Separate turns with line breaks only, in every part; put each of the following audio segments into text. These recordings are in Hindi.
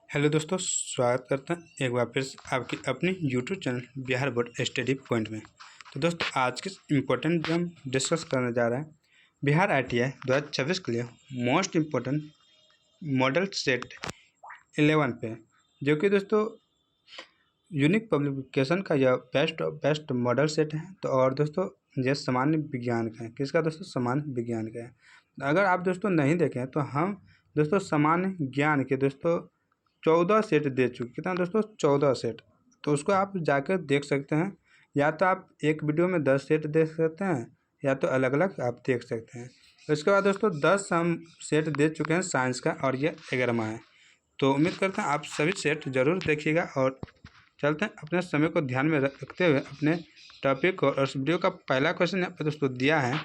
हेलो दोस्तों, स्वागत करते हैं एक बार फिर से आपकी अपनी YouTube channel Bihar board study point में। तो दोस्तों, आज के इम्पोर्टेंट जो हम डिस्कस करने जा रहे हैं बिहार ITI 2026 के लिए मोस्ट इम्पोर्टेंट मॉडल सेट 11 पे, जो कि दोस्तों यूनिक पब्लिकेशन का यह बेस्ट मॉडल सेट है। तो और दोस्तों यह सामान्य विज्ञान का है। किसका दोस्तों? सामान्य विज्ञान का है। अगर आप दोस्तों नहीं देखें तो हम दोस्तों सामान्य ज्ञान के दोस्तों 14 सेट दे चुके। कितना दोस्तों? 14 सेट। तो उसको आप जाकर देख सकते हैं। या तो आप एक वीडियो में 10 सेट देख सकते हैं, या तो अलग अलग आप देख सकते हैं। तो इसके बाद दोस्तों 10 हम सेट दे चुके हैं साइंस का, और ये 11वां है। तो उम्मीद करते हैं आप सभी सेट ज़रूर देखिएगा। और चलते हैं अपने समय को ध्यान में रखते हुए अपने टॉपिक को। और इस वीडियो का पहला क्वेश्चन यहाँ पर दोस्तों दिया है,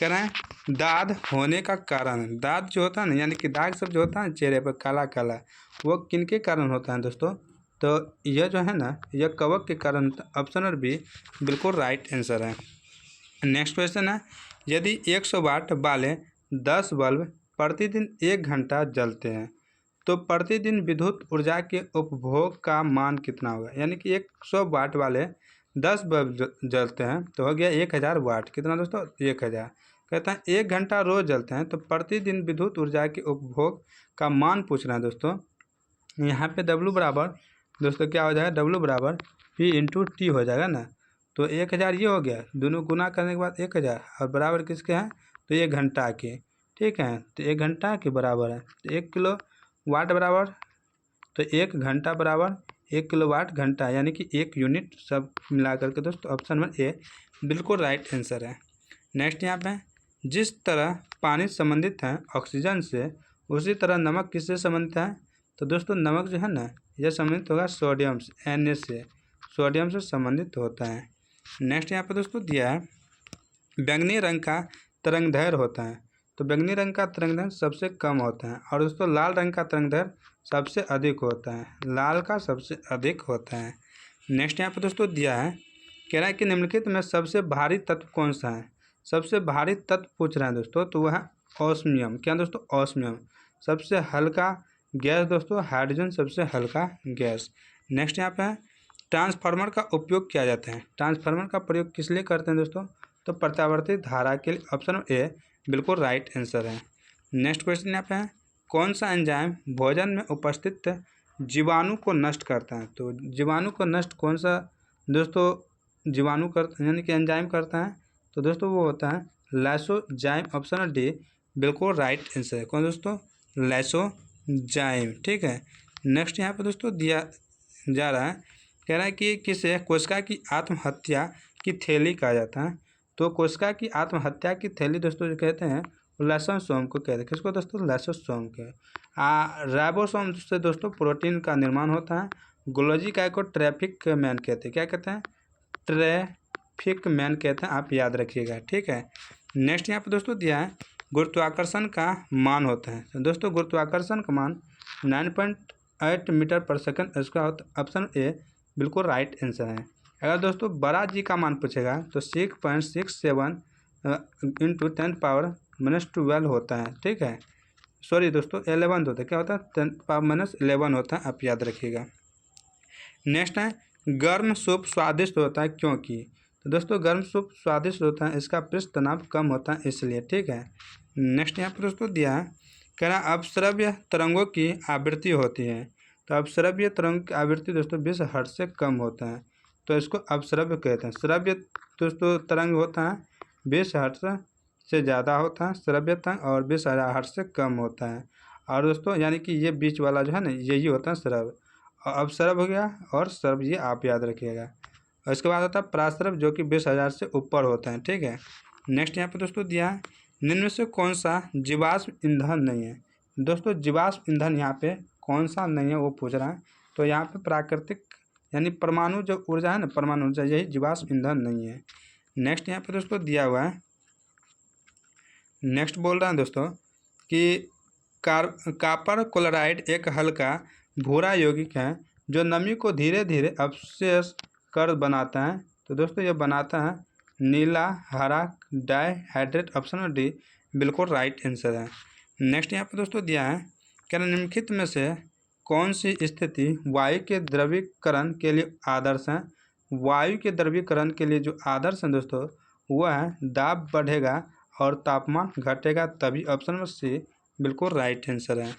कह रहे हैं दाद होने का कारण। दाद जो होता है ना, यानी कि दाग सब जो होता है चेहरे पर काला काला, वो किनके कारण होता है दोस्तों? तो यह जो है ना, यह कवक के कारण। ऑप्शन नंबर बी बिल्कुल राइट आंसर है। नेक्स्ट क्वेश्चन है, यदि 100 वाट वाले 10 बल्ब प्रतिदिन 1 घंटा जलते हैं तो प्रतिदिन विद्युत ऊर्जा के उपभोग का मान कितना होगा? यानी कि 100 वाट वाले 10 बल्ब जलते हैं तो हो गया 1000 वाट। कितना दोस्तों? 1000। कहता है 1 घंटा रोज जलते हैं तो प्रतिदिन विद्युत ऊर्जा के उपभोग का मान पूछ रहे हैं दोस्तों। यहाँ पे W बराबर दोस्तों क्या हो जाएगा? W बराबर P/T हो जाएगा ना। तो 1000 ये हो गया, दोनों गुना करने के बाद 1000, और बराबर किसके हैं? तो 1 घंटा के। ठीक है, तो 1 घंटा के बराबर है। तो 1 किलो वाट बराबर, तो 1 घंटा बराबर 1 किलो वाट घंटा, यानी कि 1 यूनिट सब मिला करके दोस्तों ऑप्शन नंबर ए बिल्कुल राइट आंसर है। नेक्स्ट यहाँ पे, जिस तरह पानी संबंधित है ऑक्सीजन से, उसी तरह नमक किससे संबंधित है? तो दोस्तों नमक जो है ना, यह संबंधित होगा सोडियम से, Na से, सोडियम से संबंधित होता है। नेक्स्ट यहाँ पे दोस्तों दिया है, बैंगनी रंग का तरंगदैर्घ्य होता है। तो बैंगनी रंग का तरंगदैर्घ्य सबसे कम होता है, और दोस्तों लाल रंग का तरंगदैर्घ्य सबसे अधिक होता है। लाल का सबसे अधिक होता है। नेक्स्ट यहाँ पे दोस्तों दिया है, कह रहा है कि निम्नलिखित में सबसे भारी तत्व कौन सा है? सबसे भारी तत्व पूछ रहे हैं दोस्तों, तो वह है ऑस्मियम। क्या दोस्तों? ऑस्मियम। सबसे हल्का गैस दोस्तों हाइड्रोजन सबसे हल्का गैस। नेक्स्ट यहाँ पे है, ट्रांसफार्मर का उपयोग किया जाता है। ट्रांसफार्मर का प्रयोग किस लिए करते हैं दोस्तों? तो प्रत्यावर्ती धारा के लिए। ऑप्शन ए बिल्कुल राइट आंसर है। नेक्स्ट क्वेश्चन यहाँ पे है, कौन सा एंजाइम भोजन में उपस्थित जीवाणु को नष्ट करता है? तो जीवाणु को नष्ट कौन सा दोस्तों जीवाणु करता है, यानी कि एंजाइम करता है? तो दोस्तों वो होता है लाइसोजाइम। ऑप्शन डी बिल्कुल राइट आंसर है। कौन दोस्तों? लाइसोजाइम। ठीक है। नेक्स्ट यहाँ पे दोस्तों दिया जा रहा है, कह रहा है कि किसे कोशिका की आत्महत्या की थैली कहा जाता है? तो कोशिका की आत्महत्या की थैली दोस्तों जो कहते हैं वो लाइसोसोम को कहते हैं। किसको दोस्तों? लाइसोसोम के। राइबोसोम से दोस्तों प्रोटीन का निर्माण होता है। गोल्गी काय को ट्रैफिक मैन कहते हैं। क्या कहते हैं? ट्रैफिक मैन कहते हैं, आप याद रखिएगा। ठीक है। नेक्स्ट यहाँ पे दोस्तों दिया है, गुरुत्वाकर्षण का मान होता है। तो दोस्तों गुरुत्वाकर्षण का मान 9.8 मीटर पर सेकंड, इसका ऑप्शन ए बिल्कुल राइट आंसर है। अगर दोस्तों बड़ा जी का मान पूछेगा तो 6.67 इंटू 10⁻⁻12 होता है। ठीक है, सॉरी दोस्तों 11 होता है। क्या होता है? 10⁻11 होता है, आप याद रखिएगा। नेक्स्ट है, गर्म सूप स्वादिष्ट होता है क्योंकि? तो दोस्तों गर्म सूप स्वादिष्ट होता है, इसका पृष्ठ तनाव कम होता है इसलिए। ठीक है। नेक्स्ट यहाँ पर दोस्तों दिया है, कह रहा अपश्रव्य तरंगों की आवृत्ति होती है। तो अपश्रव्य तरंग की आवृत्ति दोस्तों 20 हर्ट्ज से कम होता है, तो इसको अपश्रव्य कहते हैं। श्रव्य दोस्तों तरंग होता है 20 हर्ट्ज से ज़्यादा होता है श्रव्य तरंग, और 20,000 हर्ट्ज से कम होता है। और दोस्तों यानी कि ये बीच वाला जो है ना, यही होता है श्रव्य। अब श्रव्य हो गया, और श्रव्य ये आप याद रखिएगा। और इसके बाद होता है प्राश्रव्य, जो कि 20,000 से ऊपर होता है। ठीक है। नेक्स्ट यहाँ पे दोस्तों दिया है, निम्न में से कौन सा जीवाश्म ईंधन नहीं है? दोस्तों जीवाश्म ईंधन यहाँ पे कौन सा नहीं है वो पूछ रहा है। तो यहाँ पे प्राकृतिक यानी परमाणु जो ऊर्जा है ना, परमाणु ऊर्जा, यही जीवाश्म ईंधन नहीं है। नेक्स्ट यहाँ पे दोस्तों दिया हुआ है, नेक्स्ट बोल रहा है दोस्तों कि कॉपर क्लोराइड एक हल्का भूरा यौगिक है जो नमी को धीरे धीरे अवशेष कर बनाता है। तो दोस्तों ये बनाता है नीला हरा डाइहाइड्रेट। ऑप्शन डी बिल्कुल राइट आंसर है। नेक्स्ट यहाँ पे दोस्तों दिया है, क्या निम्नलिखित में से कौन सी स्थिति वायु के द्रवीकरण के लिए आदर्श है? वायु के द्रवीकरण के लिए जो आदर्श है दोस्तों वह है दाब बढ़ेगा और तापमान घटेगा, तभी ऑप्शन नंबर सी बिल्कुल राइट आंसर है।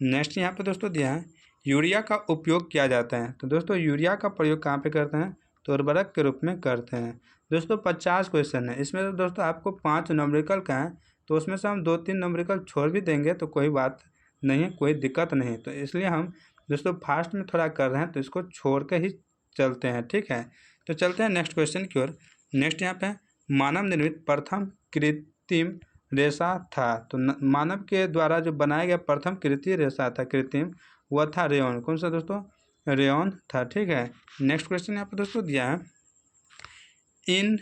नेक्स्ट यहाँ पे दोस्तों दिया है यूरिया का उपयोग किया जाता है। तो दोस्तों यूरिया का प्रयोग कहाँ पे करते हैं? तो उर्वरक के रूप में करते हैं। दोस्तों 50 क्वेश्चन है, इसमें तो दोस्तों आपको 5 न्यूमेरिकल का है, तो उसमें से हम 2-3 न्यूमेरिकल छोड़ भी देंगे तो कोई बात नहीं है, कोई दिक्कत नहीं। तो इसलिए हम दोस्तों फास्ट में थोड़ा कर रहे हैं, तो इसको छोड़ के ही चलते हैं, ठीक है। तो चलते हैं नेक्स्ट क्वेश्चन की ओर। नेक्स्ट यहाँ पे मानव निर्मित प्रथम कृत्रिम रेशा था। तो मानव के द्वारा जो बनाया गया प्रथम कृत्रिम रेशा था, कृत्रिम, वह था रेयॉन। कौन सा दोस्तों? रेयॉन था, ठीक है। नेक्स्ट क्वेश्चन यहाँ पे दोस्तों दिया है इन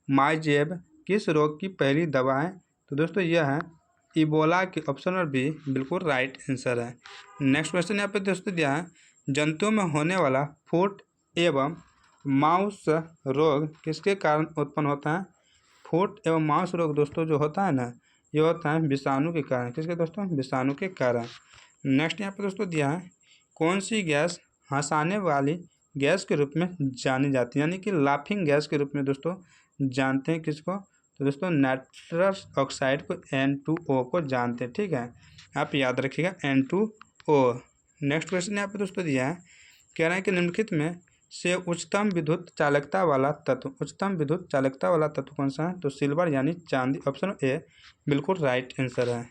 माइजेब किस रोग की पहली दवा है? तो दोस्तों यह है इबोला के, ऑप्शन नंबर बी बिल्कुल राइट आंसर है। नेक्स्ट क्वेश्चन यहाँ पे दोस्तों दिया है जंतुओं में होने वाला फुट एवं माउस रोग किसके कारण उत्पन्न होता है? फुट एवं माउस रोग दोस्तों जो होता है ना, ये होता है विषाणु के कारण। किसके दोस्तों? विषाणु के कारण। नेक्स्ट यहाँ पे दोस्तों दिया है कौन सी गैस हंसाने वाली गैस के रूप में जानी जाती है, यानी कि लाफिंग गैस के रूप में दोस्तों जानते हैं किसको? तो दोस्तों नाइट्रस ऑक्साइड को, N2O को जानते हैं, ठीक है। आप याद रखिएगा N2O। नेक्स्ट क्वेश्चन यहाँ पे दोस्तों दिया है कह रहे हैं कि निम्नलिखित में से उच्चतम विद्युत चालकता वाला तत्व, उच्चतम विद्युत चालकता वाला तत्व कौन सा है? तो सिल्वर यानी चांदी, ऑप्शन ए बिल्कुल राइट आंसर है।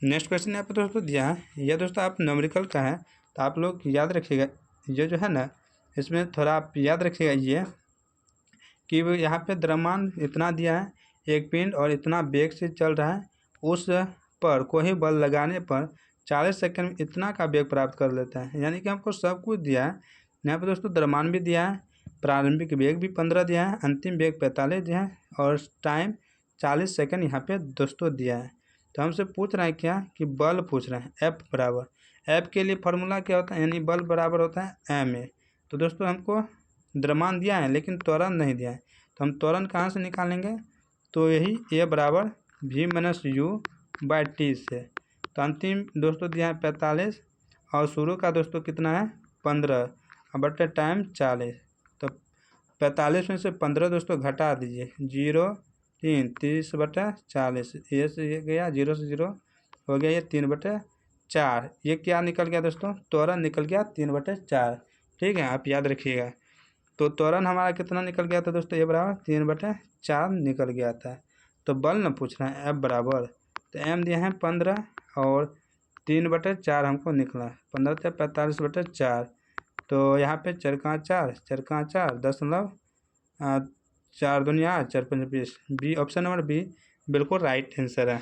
नेक्स्ट क्वेश्चन यहाँ पे दोस्तों दिया है, यह दोस्तों आप न्यूमेरिकल का है तो आप लोग याद रखिएगा, ये जो है ना इसमें थोड़ा आप याद रखिएगा ये कि यहाँ पे द्रव्यमान इतना दिया है, एक पिंड और इतना वेग से चल रहा है, उस पर कोई बल लगाने पर 40 सेकंड में इतना का वेग प्राप्त कर लेता है। यानी कि हमको सब कुछ दिया है। यहाँ पे दोस्तों द्रव्यमान भी दिया है, प्रारंभिक वेग भी 15 दिया है, अंतिम वेग 45 दिया है और टाइम 40 सेकंड यहाँ पे दोस्तों दिया है। तो हमसे पूछ रहा है क्या कि बल पूछ रहे हैं, एफ बराबर, एफ के लिए फार्मूला क्या होता है, यानी बल बराबर होता है एम ए। तो दोस्तों हमको द्रव्यमान दिया है लेकिन त्वरण नहीं दिया है, तो हम त्वरण कहाँ से निकालेंगे? तो यही ए बराबर v-u/t से। तो अंतिम दोस्तों दिया है 45 और शुरू का दोस्तों कितना है 15 और बटे टाइम 40। तो 45 में से 15 दोस्तों घटा दीजिए, 0-3 30/40, ये से ये गया, 0 से 0 हो गया, ये 3/4। ये क्या निकल गया दोस्तों? त्वरण निकल गया 3/4, ठीक है, आप याद रखिएगा। तो त्वरण हमारा कितना निकल गया था दोस्तों? ये बराबर 3/4 निकल गया था। तो बल न पूछ रहे हैं, एफ बराबर, तो एम दिए हैं 15 और 3/4 हमको निकला, 15 से 45/4। तो यहाँ पे 4×4 10 4 दूनिया 4 5 20, बी, ऑप्शन नंबर बी बिल्कुल राइट आंसर है।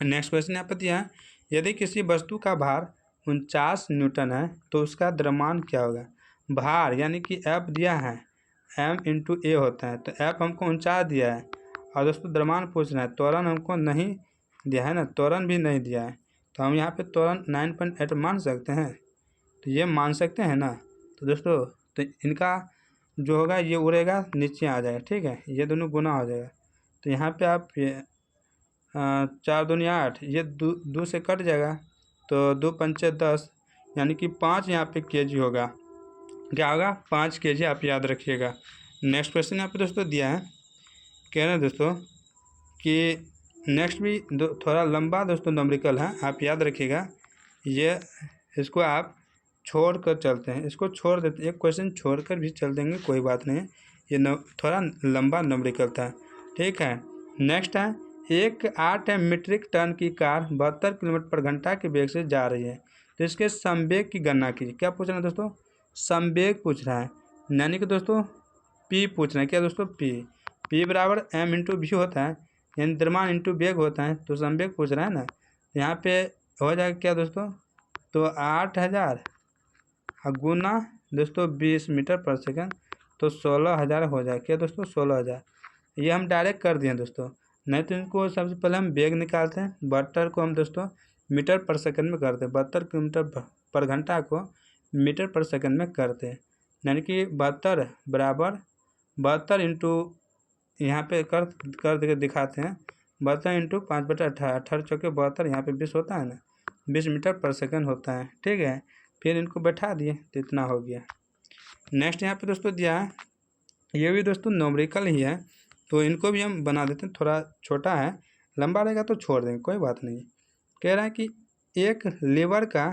नेक्स्ट क्वेश्चन यहाँ पर दिया है यदि किसी वस्तु का भार 49 न्यूटन है तो उसका द्रव्यमान क्या होगा? भार यानी कि एफ दिया है, m/a होता है, तो एफ हमको 49 दिया है और दोस्तों द्रव्यमान पूछ रहा है, त्वरण हमको नहीं दिया है ना, त्वरण भी नहीं दिया है, तो हम यहाँ पे त्वरण 9.8 मान सकते हैं, तो ये मान सकते हैं ना। तो दोस्तों तो इनका जो होगा ये उड़ेगा नीचे आ जाएगा, ठीक है, ये दोनों गुना हो जाएगा। तो यहाँ पे आप 4 दूनी 8, ये दो से कट जाएगा, तो 2 पंचे 10, यानी कि 5 यहाँ पे केजी होगा, क्या होगा 5 केजी, आप याद रखिएगा। नेक्स्ट क्वेश्चन यहाँ पे दोस्तों दिया है, कह रहे हैं दोस्तों कि नेक्स्ट भी थोड़ा लंबा दोस्तों न्यूमेरिकल है, आप याद रखिएगा। ये इसको आप छोड़ कर चलते हैं, इसको छोड़ देते, एक क्वेश्चन छोड़ कर भी चल देंगे, कोई बात नहीं, ये थोड़ा लंबा न्यूमेरिकल था, ठीक है। नेक्स्ट है एक 8 मीट्रिक टन की कार 72 किलोमीटर/घंटा के वेग से जा रही है, तो इसके संवेग की गणना कीजिए। क्या पूछ रहे हैं दोस्तों? संवेग पूछ रहा है, यानी कि दोस्तों पी पूछ रहे हैं। क्या दोस्तों? पी बराबर m/v होता है, यानी द्रव्यमान इंटू वेग होता है, तो संवेग पूछ रहा है ना, यहाँ पे हो जाएगा क्या दोस्तों? तो 8000 गुना दोस्तों 20 मीटर/सेकंड, तो 16000 हो जाएगा। क्या दोस्तों? 16000। ये हम डायरेक्ट कर दिए दोस्तों, नहीं तो इनको सबसे पहले हम वेग निकालते हैं, 72 को हम दोस्तों मीटर/सेकंड में करते हैं, 72 किलोमीटर/घंटा को मीटर/सेकंड में करते हैं, यानी कि 72 बराबर 72 इंटू, यहाँ पे कर दिखाते हैं, 72 इंटू 5/18, 18 चौके 72, यहाँ पे 20 होता है ना, 20 मीटर पर सेकंड होता है, ठीक है। फिर इनको बैठा दिए तो इतना हो गया। नेक्स्ट यहाँ पे दोस्तों दिया है, ये भी दोस्तों न्यूमेरिकल ही है, तो इनको भी हम बना देते हैं। थोड़ा छोटा है, लंबा रहेगा तो छोड़ देंगे, कोई बात नहीं। कह रहा है कि एक लीवर का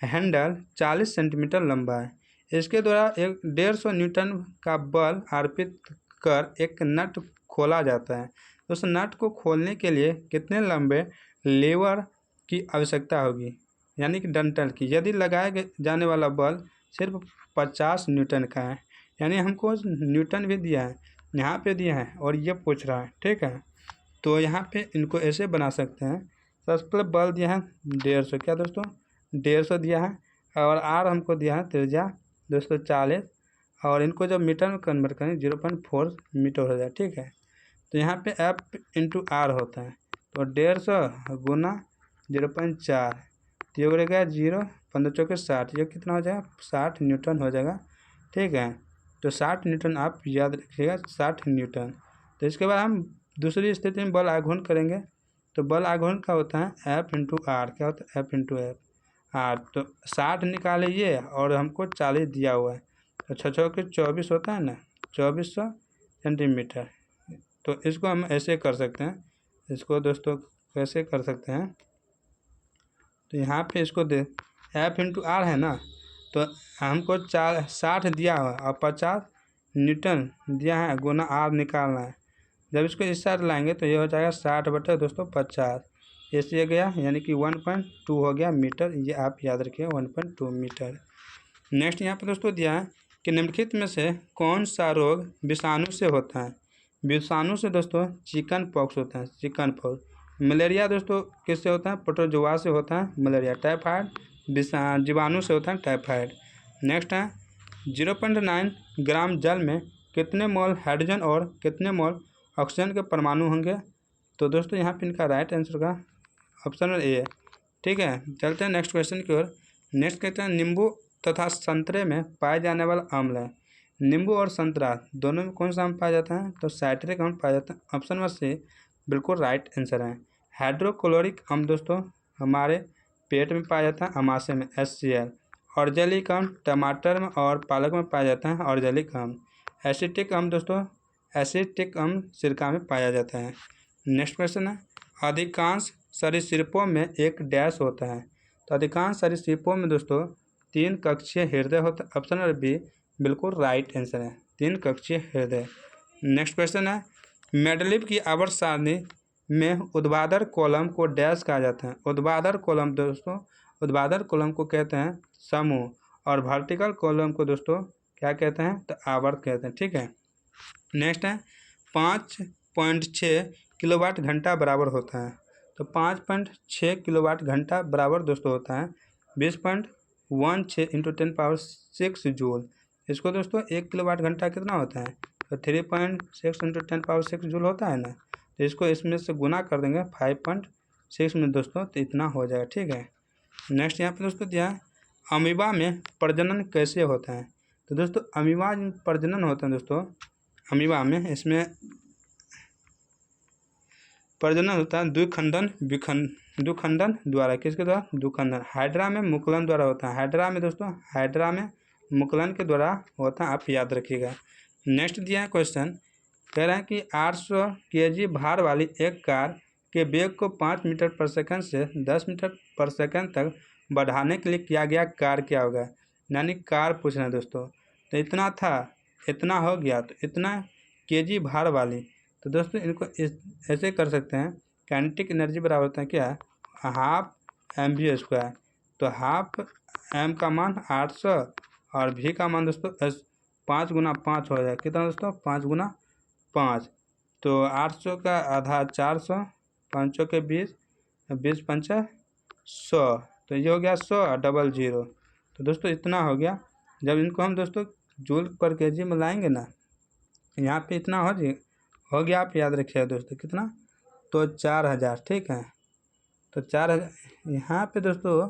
हैंडल 40 सेंटीमीटर लंबा है, इसके द्वारा 150 न्यूटन का बल अर्पित कर एक नट खोला जाता है। उस नट को खोलने के लिए कितने लंबे लीवर की आवश्यकता होगी, यानी कि डंठल की, यदि लगाए जाने वाला बल सिर्फ 50 न्यूटन का है। यानी हमको न्यूटन भी दिया है, यहाँ पे दिया है और ये पूछ रहा है, ठीक है। तो यहाँ पे इनको ऐसे बना सकते हैं। सबसे पहले बल दिया है 150, क्या दोस्तों 150 दिया है, और आर हमको दिया है त्रिज्या 240, और इनको जब मीटर में कन्वर्ट करें 0.4 मीटर हो जाए, ठीक है। तो यहाँ पे एफ इंटू आर होता है, तो 150 गुना 0.4, तो ये हो गया 0, 15 चौके 60, ये कितना हो जाएगा 60 न्यूटन हो जाएगा, ठीक है। तो 60 न्यूटन आप याद रखिएगा, 60 न्यूटन। तो इसके बाद हम दूसरी स्थिति में बल आघूर्ण करेंगे, तो बल आघूर्ण का होता है एफ इंटू आर, क्या होता है एफ इंटू एफ आर। तो 60 निकालिए और हमको 40 दिया हुआ है, तो 6 चौके 24 होता है ना, 2400 सेंटीमीटर। तो इसको हम ऐसे कर सकते हैं, इसको दोस्तों कैसे कर सकते हैं, तो यहाँ पे इसको दे एफ इंटू आर है ना, तो हमको 60 दिया हुआ और 50 न्यूटन दिया है, गुना आर निकालना है। जब इसको इस साइड लाएंगे तो ये हो जाएगा 60 बटे दोस्तों 50, ऐसे गया, यानी कि 1.2 हो गया मीटर, ये आप याद रखिए 1.2 मीटर। नेक्स्ट यहाँ पे दोस्तों दिया है कि निम्नलिखित में से कौन सा रोग विषाणु से होता है। विषाणु से दोस्तों चिकन पॉक्स होता है, चिकन पॉक्स। मलेरिया दोस्तों किससे होता है, प्रोटोजोआ से होता है मलेरिया। टाइफाइड जीवाणु से होता है टाइफाइड। नेक्स्ट है 0.9 ग्राम जल में कितने मोल हाइड्रोजन और कितने मोल ऑक्सीजन के परमाणु होंगे। तो दोस्तों यहाँ पे इनका राइट आंसर का ऑप्शन ए है, ठीक है। चलते हैं नेक्स्ट क्वेश्चन की ओर। नेक्स्ट कहते हैं नींबू तथा संतरे में पाए जाने वाला अम्ल है। नींबू और संतरा दोनों में कौन सा अम्ल पाया जाता है, तो साइट्रिक अम्ल पाया जाता है। ऑप्शन नंबर सी बिल्कुल राइट आंसर है। हाइड्रोक्लोरिक अम्ल दोस्तों हमारे पेट में पाया जाता है, अमाशय में HCl। ऑर्जेलिक अम्ल टमाटर में और पालक में पाया जाता है, ऑर्जेलिक अम्ल। एसिटिक अम्ल दोस्तों एसिटिक अम्ल सिरका में पाया जाता है। नेक्स्ट क्वेश्चन है अधिकांश सरीसृपों में एक डैश होता है। तो अधिकांश सरीसृपों में दोस्तों 3 कक्षीय हृदय होता है। ऑप्शन नंबर बी बिल्कुल राइट आंसर है, 3 कक्षीय हृदय। नेक्स्ट क्वेश्चन है मेंडलीव की आवर्त सारणी में ऊर्ध्वाधर कॉलम को डैश कहा जाता है। ऊर्ध्वाधर कॉलम दोस्तों ऊर्ध्वाधर कॉलम को कहते हैं समूह, और वर्टिकल कॉलम को दोस्तों क्या कहते हैं, तो आवर्त कहते हैं, ठीक है। नेक्स्ट है 5.6 किलोवाट घंटा बराबर होता है। तो 5.6 किलोवाट घंटा बराबर दोस्तों होता है 20.16 इंटू 10⁻6 जूल। इसको दोस्तों 1 किलोवाट घंटा कितना होता है, तो 3.6 इंटू 10⁻6 जूल होता है ना। तो इसको इसमें से गुना कर देंगे 5.6 में दोस्तों, तो इतना हो जाएगा, ठीक है। नेक्स्ट यहाँ पे दोस्तों दिया है अमीबा में प्रजनन कैसे होता है। तो दोस्तों अमीबा में प्रजनन होता है दोस्तों, अमीबा में इसमें प्रजनन होता है द्विखंडन द्वारा। किसके द्वारा, द्विखंडन। हाइड्रा में मुकुलन द्वारा होता है। हाइड्रा में दोस्तों हाइड्रा में मुकुलन के द्वारा होता है, आप याद रखिएगा। नेक्स्ट दिया है क्वेश्चन, कह रहा है कि 800 kg भार वाली एक कार के वेग को 5 मीटर पर सेकंड से 10 मीटर पर सेकंड तक बढ़ाने के लिए किया गया कार्य क्या होगा। यानी कार पूछना है दोस्तों, तो इतना था, इतना हो गया, तो इतना kg भार वाली। तो दोस्तों इनको ऐसे कर सकते हैं, काइनेटिक एनर्जी बराबर होता है क्या, हाफ mv²। तो हाफ m का मान 800 और v का मान दोस्तों 5 गुना 5 हो जाएगा, कितना दोस्तों 5 गुना 5। तो 800 का आधा 400, 5 के 20, 20 पंचा 100, तो ये हो गया 100 डबल 0। तो दोस्तों इतना हो गया। जब इनको हम दोस्तों जूल पर केजी में लाएंगे ना, यहाँ पे इतना हो गया, आप याद रखिएगा दोस्तों कितना, तो 4000, ठीक है। तो 4000 यहाँ पे दोस्तों,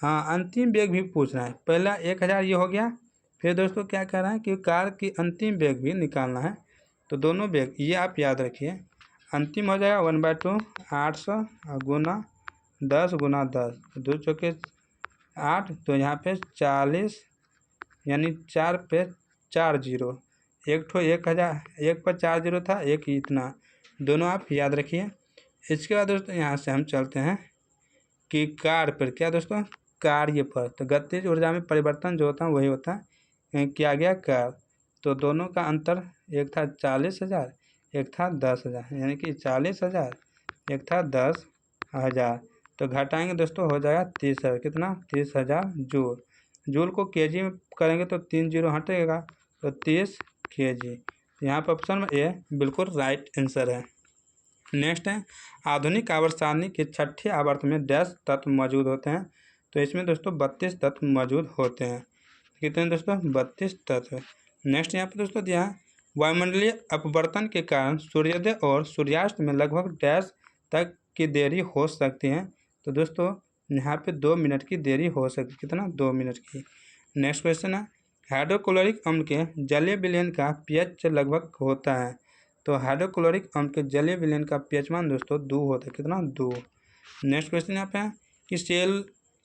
हाँ अंतिम वेग भी पूछना है। पहला 1000 ये हो गया, फिर दोस्तों क्या कह रहा है कि कार की अंतिम वेग भी निकालना है। तो दोनों वेग ये आप याद रखिए, अंतिम हो जाएगा 1/2 800 गुना 10 गुना 10, 2 चौके 8, तो यहाँ पे 40, यानी 4 पे 4 जीरो, एक ठो 1000, एक पर 4 जीरो था, एक इतना, दोनों आप याद रखिए। इसके बाद दोस्तों यहाँ से हम चलते हैं कि कार्य पर, क्या दोस्तों, कार्य पर। तो गतिज ऊर्जा में परिवर्तन जो होता है वही होता है किया गया कार्य। तो दोनों का अंतर, एक था 40,000, एक था 10,000, यानी कि 40,000, एक था 10,000। तो घटाएंगे दोस्तों, हो जाएगा 30,000, कितना, 30,000 जूल। जूल को केजी में करेंगे तो 3 जीरो हटेगा, तो 30 केजी। यहाँ पर ऑप्शन में ए बिल्कुल राइट आंसर है। नेक्स्ट है, आधुनिक आवर्त सारणी के छठे आवर्त में डैश तत्व मौजूद होते हैं। तो इसमें दोस्तों 32 तत्व मौजूद होते हैं। कितने दोस्तों, 32 तत्व। नेक्स्ट यहाँ पे दोस्तों दिया है, वायुमंडलीय अपवर्तन के कारण सूर्योदय और सूर्यास्त में लगभग डैश तक की देरी हो सकती है। तो दोस्तों यहाँ पे 2 मिनट की देरी हो सकती है, कितना, 2 मिनट की। नेक्स्ट क्वेश्चन है, हाइड्रोक्लोरिक अम्ल के जलीय विलयन का पीएच लगभग होता है। तो हाइड्रोक्लोरिक अम्ल के जलीय विलयन का पीएच मान दोस्तों 2 होता है, कितना, 2। नेक्स्ट क्वेश्चन यहाँ पे है कि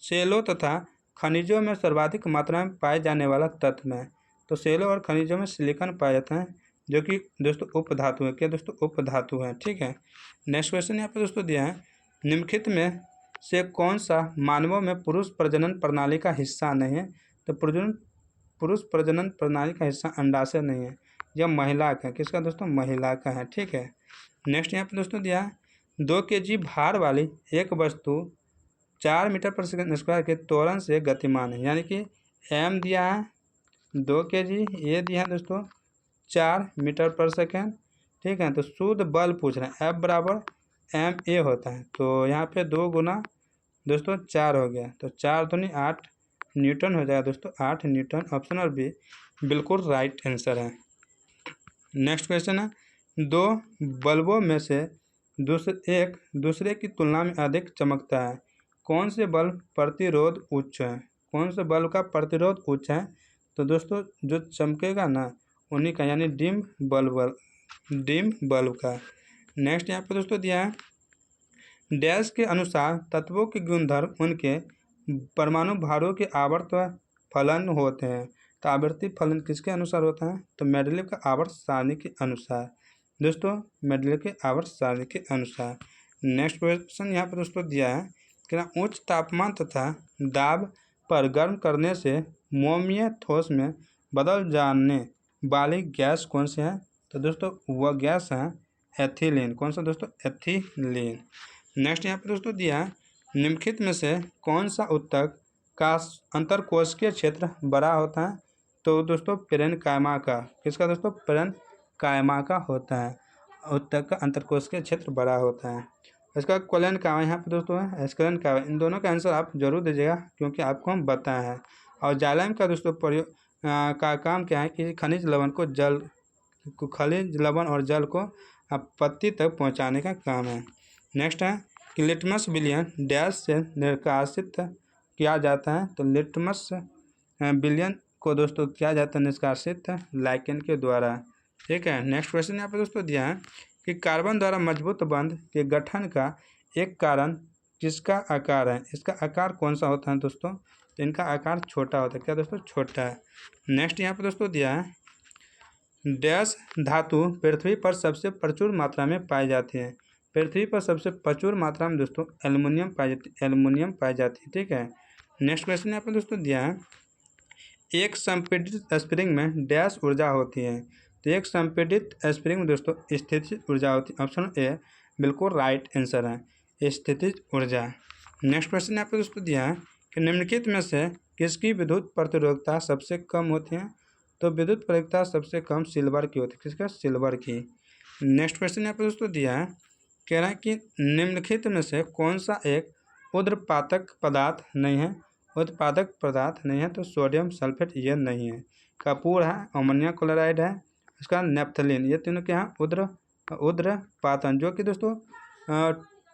सेलों तथा खनिजों में सर्वाधिक मात्रा में पाए जाने वाला तत्व है। तो सेलों और खनिजों में सिलिकॉन पाया जाता है, जो कि दोस्तों उपधातु है। क्या दोस्तों, उपधातु है, ठीक है। नेक्स्ट क्वेश्चन यहाँ पे दोस्तों दिया है, निम्नलिखित में से कौन सा मानवों में पुरुष प्रजनन प्रणाली का हिस्सा नहीं है। तो पुरुष प्रजनन प्रणाली का हिस्सा अंडाशय नहीं है, यह महिला का, किसका दोस्तों, महिला का है, ठीक है। नेक्स्ट यहाँ पे दोस्तों दिया है, 2 kg भार वाली एक वस्तु 4 मीटर पर सेकंड स्क्वायर के त्वरण से गतिमान है। यानी कि एम दिया है 2 kg, ये दिया है दोस्तों 4 मीटर पर सेकेंड, ठीक है। तो शुद्ध बल पूछ रहे हैं, एफ बराबर एम ए होता है। तो यहाँ पे 2 गुना दोस्तों 4 हो गया, तो 4 दूनी 8 न्यूटन हो जाएगा दोस्तों, 8 न्यूटन। ऑप्शन और बी बिल्कुल राइट आंसर है। नेक्स्ट क्वेश्चन है, 2 बल्बों में से एक दूसरे की तुलना में अधिक चमकता है, कौन से बल्ब प्रतिरोध उच्च है। कौन से बल्ब का प्रतिरोध उच्च है। तो दोस्तों जो चमकेगा ना उन्हीं का, यानी डिम बल्ब का। नेक्स्ट यहाँ पे दोस्तों दिया है, डैश के अनुसार तत्वों के गुणधर्म उनके परमाणु भारों के आवर्त फलन होते हैं। तो आवर्ती फलन किसके अनुसार होता है। तो मेंडलीव का आवर्त सारणी के अनुसार, दोस्तों मेंडलीव के आवर्त सारणी के अनुसार। नेक्स्ट क्वेश्चन यहाँ पर दोस्तों दिया है कि उच्च तापमान तथा दाब पर गर्म करने से मोमीय ठोस में बदल जाने वाली गैस कौन सी है। तो दोस्तों वह गैस है एथिलीन। कौन सा दोस्तों, एथिलीन। नेक्स्ट यहाँ पर दोस्तों दिया है, निम्नलिखित में से कौन सा उत्तक का अंतरकोशिकीय क्षेत्र बड़ा होता है। तो दोस्तों पेरेनकाइमा का, किसका दोस्तों, पेरेनकाइमा का होता है, उत्तक का अंतरकोशिकीय क्षेत्र बड़ा होता है। इसका कोलेनकाइमा यहाँ पे दोस्तों है स्क्लेनकाइमा। इन दोनों का आंसर आप जरूर दीजिएगा, क्योंकि आपको हम बताया है। और जाइलम का दोस्तों प्रयोग का काम क्या है कि खनिज लवण और जल को पत्ती तक पहुँचाने का काम है। नेक्स्ट है कि लिटमस विलयन डैश से निष्कासित किया जाता है। तो लिटमस विलयन को दोस्तों किया जाता है निष्कासित लाइकेन के द्वारा, ठीक है। नेक्स्ट क्वेश्चन यहाँ पे दोस्तों दिया है कि कार्बन द्वारा मजबूत बंध के गठन का एक कारण किसका आकार है। इसका आकार कौन सा होता है दोस्तों। तो इनका आकार छोटा होता है, क्या दोस्तों, छोटा है। नेक्स्ट यहाँ पे दोस्तों दिया है, डैश धातु पृथ्वी पर सबसे प्रचुर मात्रा में पाई जाती है। पृथ्वी पर सबसे प्रचुर मात्रा में दोस्तों एल्युमिनियम पाई जाती है, ठीक है। नेक्स्ट क्वेश्चन यहाँ पे दोस्तों दिया है, एक संपीड़ित स्प्रिंग में डैश ऊर्जा होती है। तो एक संपीड़ित स्प्रिंग में दोस्तों स्थितिज ऊर्जा होती है। ऑप्शन ए बिल्कुल राइट आंसर है, स्थितिज ऊर्जा। नेक्स्ट क्वेश्चन यहाँ पे दोस्तों दिया है कि निम्नलिखित में से किसकी विद्युत प्रतिरोधकता सबसे कम होती है। तो विद्युत प्रतिरोधकता सबसे कम सिल्वर की होती है, किसका, सिल्वर की। नेक्स्ट क्वेश्चन यहाँ पे दोस्तों दिया है, कह रहा है कि निम्नलिखित में से कौन सा एक ऊर्ध्वपातक पदार्थ नहीं है। उत्पादक पदार्थ नहीं है, तो सोडियम सल्फेट ये नहीं है। कपूर है, अमोनियम क्लोराइड है, इसका नेप्थलीन, ये तीनों क्या है, ऊर्ध्वपातन, जो कि दोस्तों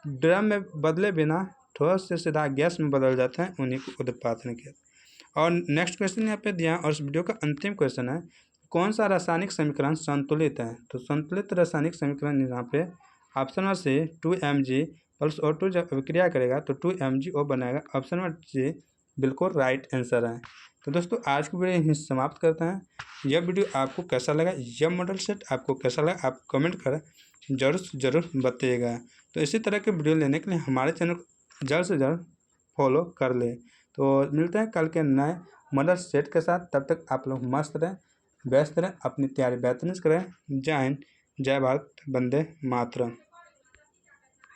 ड्रम में बदले बिना ठोस से सीधा गैस में बदल जाते हैं, उन्हीं को ऊर्ध्वपातन कहते हैं। और नेक्स्ट क्वेश्चन यहाँ पे दिया और इस वीडियो का अंतिम क्वेश्चन है, कौन सा रासायनिक समीकरण संतुलित है। तो संतुलित रासायनिक समीकरण यहाँ पे option C 2Mg plus O2 जब अभिक्रिया करेगा तो 2MgO बनाएगा। ऑप्शन नंबर C बिल्कुल राइट आंसर है। तो दोस्तों आज की वीडियो यहीं समाप्त करते हैं। यह वीडियो आपको कैसा लगा, यह मॉडल सेट आपको कैसा लगा, आप कमेंट कर जरूर से ज़रूर बताइएगा। तो इसी तरह के वीडियो लेने के लिए हमारे चैनल को जल्द से जल्द फॉलो कर ले। तो मिलते हैं कल के नए मॉडल सेट के साथ। तब तक आप लोग मस्त रहें, व्यस्त रहें, अपनी तैयारी बेहतरीन करें। जय हिंद, जय भारत, वंदे मातरम।